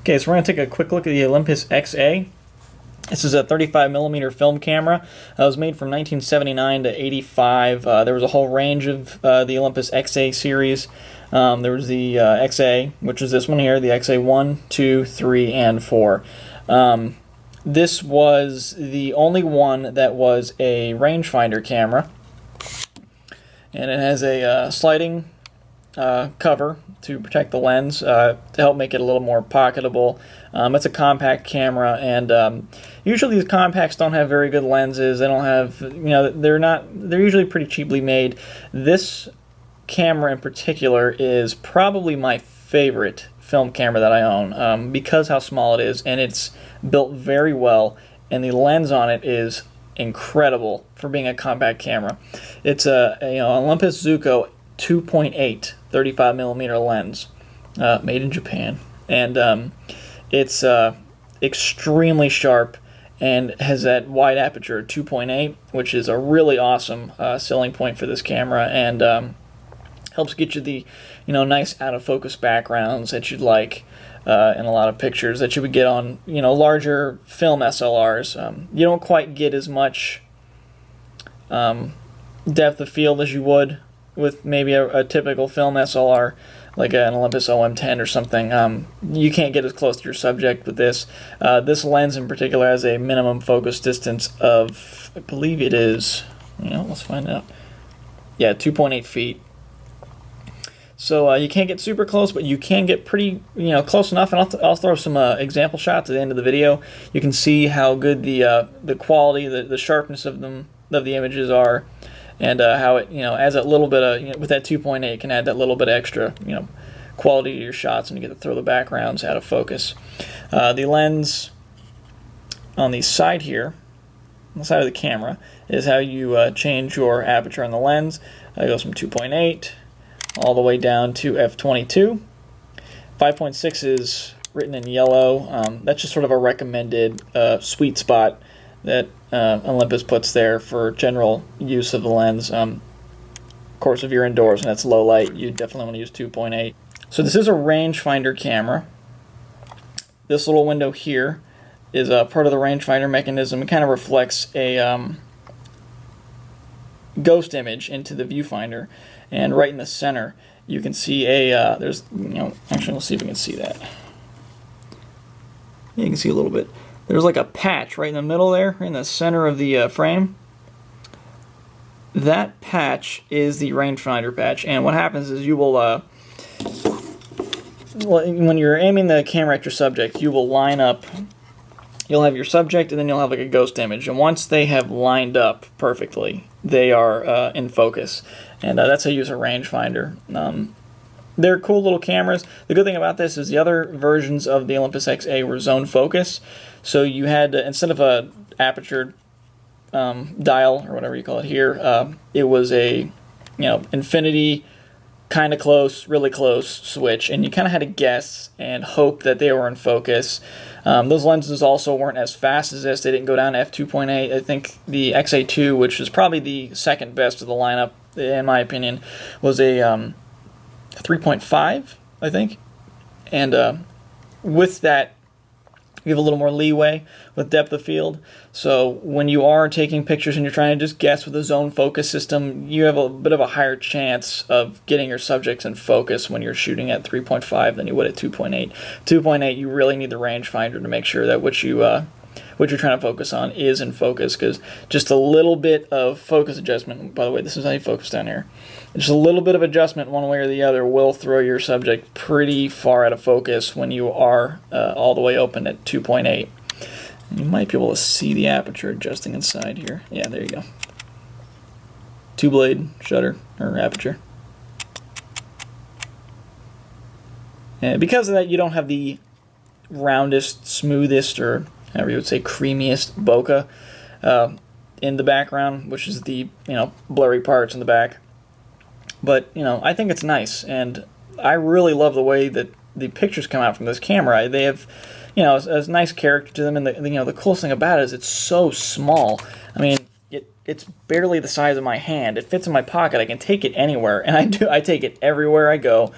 Okay, so we're going to take a quick look at the Olympus XA. This is a 35mm film camera. It was made from 1979 to 85. There was a whole range of the Olympus XA series. There was the XA, which is this one here, the XA 1, 2, 3, and 4. This was the only one that was a rangefinder camera. And it has a sliding cover to protect the lens to help make it a little more pocketable. It's a compact camera, and usually these compacts don't have very good lenses. They don't have, they're usually pretty cheaply made. This camera in particular is probably my favorite film camera that I own because how small it is, and it's built very well, and the lens on it is incredible for being a compact camera. It's a Olympus Zuiko 2.8 35mm lens, made in Japan, and it's extremely sharp and has that wide aperture 2.8, which is a really awesome selling point for this camera, and helps get you the nice out of focus backgrounds that you'd like in a lot of pictures that you would get on larger film SLRs. You don't quite get as much depth of field as you would with maybe a typical film SLR like an Olympus OM10 or something. You can't get as close to your subject with this. This lens in particular has a minimum focus distance of, I believe it is, let's find out. Yeah, 2.8 feet. So you can't get super close, but you can get pretty, close enough. And I'll throw some example shots at the end of the video. You can see how good the quality, the sharpness of the images are, and how it, adds that little bit of, with that 2.8, it can add that little bit extra, quality to your shots, and you get to throw the backgrounds out of focus. The lens on the side here, on the side of the camera, is how you change your aperture on the lens. It goes from 2.8 all the way down to f22. 5.6 is written in yellow. That's just sort of a recommended sweet spot that Olympus puts there for general use of the lens. Of course, if you're indoors and it's low light, you definitely want to use 2.8. So this is a rangefinder camera. This little window here is a part of the rangefinder mechanism. It kind of reflects a ghost image into the viewfinder, and right in the center you can see a there's actually we'll see if we can see that. Yeah, you can see a little bit. There's like a patch right in the middle there, in the center of the frame. That patch is the rangefinder patch, and what happens is you will when you're aiming the camera at your subject, you will line up. You'll have your subject, and then you'll have like a ghost image. And once they have lined up perfectly, they are in focus. And that's how you use a rangefinder. They're cool little cameras. The good thing about this is the other versions of the Olympus XA were zone focus. So you had, instead of a aperture dial, or whatever you call it here, it was a infinity, kind of close, really close switch, and you kind of had to guess and hope that they were in focus. Those lenses also weren't as fast as this. They didn't go down to f2.8. I think the XA2, which is probably the second best of the lineup, in my opinion, was a 3.5, I think. And with that, you have a little more leeway with depth of field. So when you are taking pictures and you're trying to just guess with a zone focus system, you have a bit of a higher chance of getting your subjects in focus when you're shooting at 3.5 than you would at 2.8. 2.8, you really need the rangefinder to make sure that what you're trying to focus on is in focus, because just a little bit of focus adjustment, by the way, this is how you focus down here, just a little bit of adjustment one way or the other will throw your subject pretty far out of focus when you are all the way open at 2.8. You might be able to see the aperture adjusting inside here. Yeah, there you go. 2-blade shutter, or aperture. And because of that, you don't have the roundest, smoothest, or however you would say, creamiest bokeh in the background, which is the blurry parts in the back. But I think it's nice, and I really love the way that the pictures come out from this camera. They have a nice character to them, and the coolest thing about it is it's so small. I mean, it's barely the size of my hand. It fits in my pocket. I can take it anywhere, and I take it everywhere I go,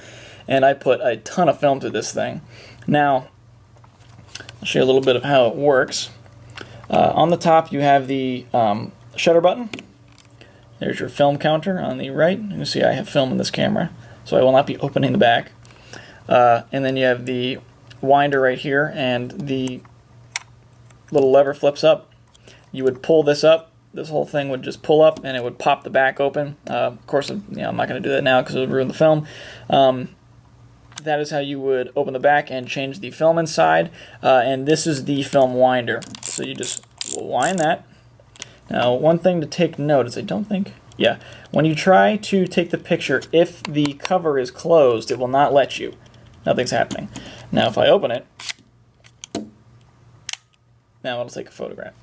and I put a ton of film through this thing. Now, I'll show you a little bit of how it works. On the top you have the shutter button. There's your film counter on the right. You can see I have film in this camera, so I will not be opening the back. And then you have the winder right here, and the little lever flips up. You would pull this up. This whole thing would just pull up, and it would pop the back open. Of course, I'm not going to do that now because it would ruin the film. That is how you would open the back and change the film inside. And this is the film winder. So you just wind that. Now, one thing to take note is when you try to take the picture, if the cover is closed, it will not let you. Nothing's happening. Now, if I open it, now it'll take a photograph.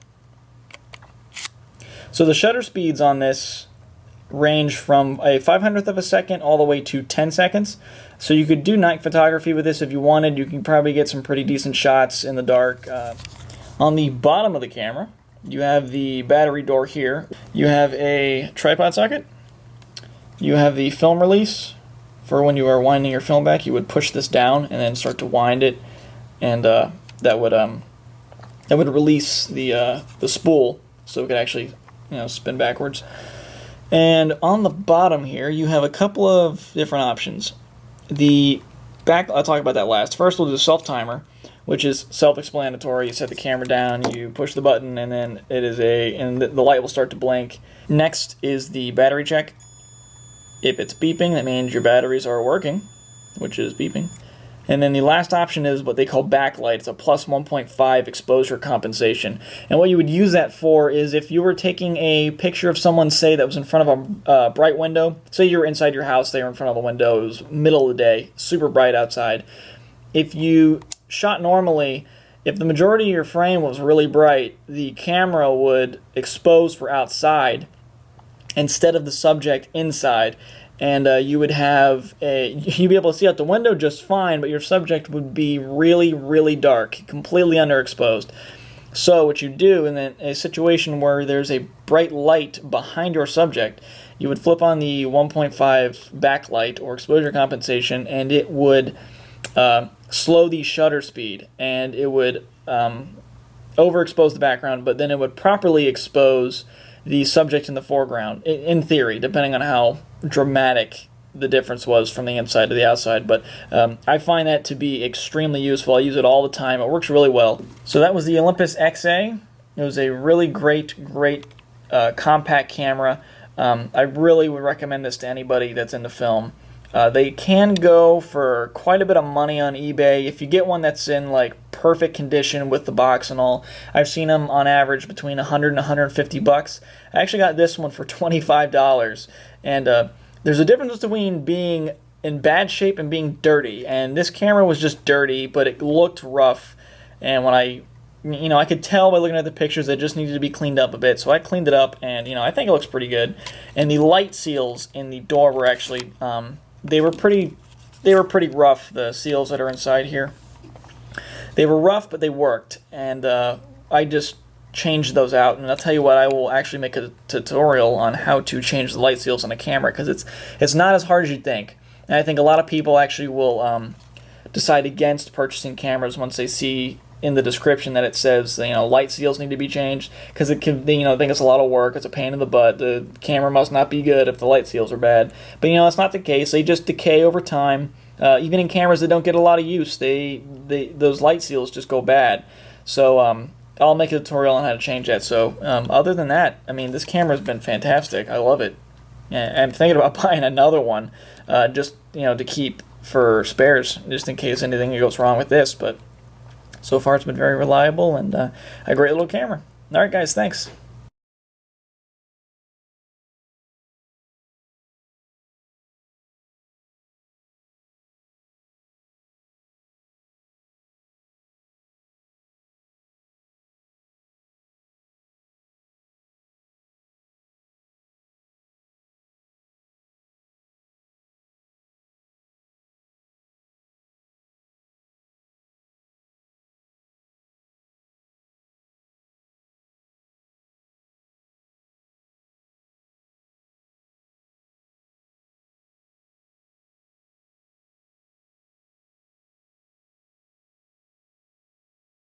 So the shutter speeds on this range from a 500th of a second all the way to 10 seconds. So you could do night photography with this if you wanted. You can probably get some pretty decent shots in the dark. On the bottom of the camera, you have the battery door here. You have a tripod socket. You have the film release. For when you are winding your film back, you would push this down and then start to wind it, and that would release the spool, so it could actually spin backwards. And on the bottom here, you have a couple of different options. The back, I'll talk about that last. First, we'll do the self-timer, which is self-explanatory. You set the camera down, you push the button, and then the light will start to blink. Next is the battery check. If it's beeping, that means your batteries are working, which is beeping. And then the last option is what they call backlight. It's a plus 1.5 exposure compensation. And what you would use that for is if you were taking a picture of someone, say, that was in front of a bright window. Say you were inside your house, they were in front of a window, it was middle of the day, super bright outside. If you shot normally, if the majority of your frame was really bright, the camera would expose for outside instead of the subject inside, and you'd be able to see out the window just fine, but your subject would be really, really dark, completely underexposed. So what you do in a situation where there's a bright light behind your subject, you would flip on the 1.5 backlight or exposure compensation, and it would slow the shutter speed, and it would overexpose the background, but then it would properly expose the subject in the foreground, in theory, depending on how dramatic the difference was from the inside to the outside. But I find that to be extremely useful. I use it all the time. It works really well. So that was the Olympus XA. It was a really great compact camera. I really would recommend this to anybody that's into film. They can go for quite a bit of money on eBay. If you get one that's in perfect condition with the box and all, I've seen them on average between $100 and $150. I actually got this one for $25, and there's a difference between being in bad shape and being dirty. And this camera was just dirty, but it looked rough. And when I could tell by looking at the pictures that it just needed to be cleaned up a bit. So I cleaned it up, and I think it looks pretty good. And the light seals in the door were actually they were pretty rough. The seals that are inside here, they were rough, but they worked. And I just changed those out. And I'll tell you what, I will actually make a tutorial on how to change the light seals on a camera, because it's not as hard as you'd think. And I think a lot of people actually will decide against purchasing cameras once they see in the description that it says light seals need to be changed, because it can think it's a lot of work, it's a pain in the butt, the camera must not be good if the light seals are bad. But it's not the case. They just decay over time. Even in cameras that don't get a lot of use, those light seals just go bad. So I'll make a tutorial on how to change that. So other than that, this camera's been fantastic. I love it. And I'm thinking about buying another one, just to keep for spares, just in case anything goes wrong with this. But so far it's been very reliable and a great little camera. Alright guys, thanks.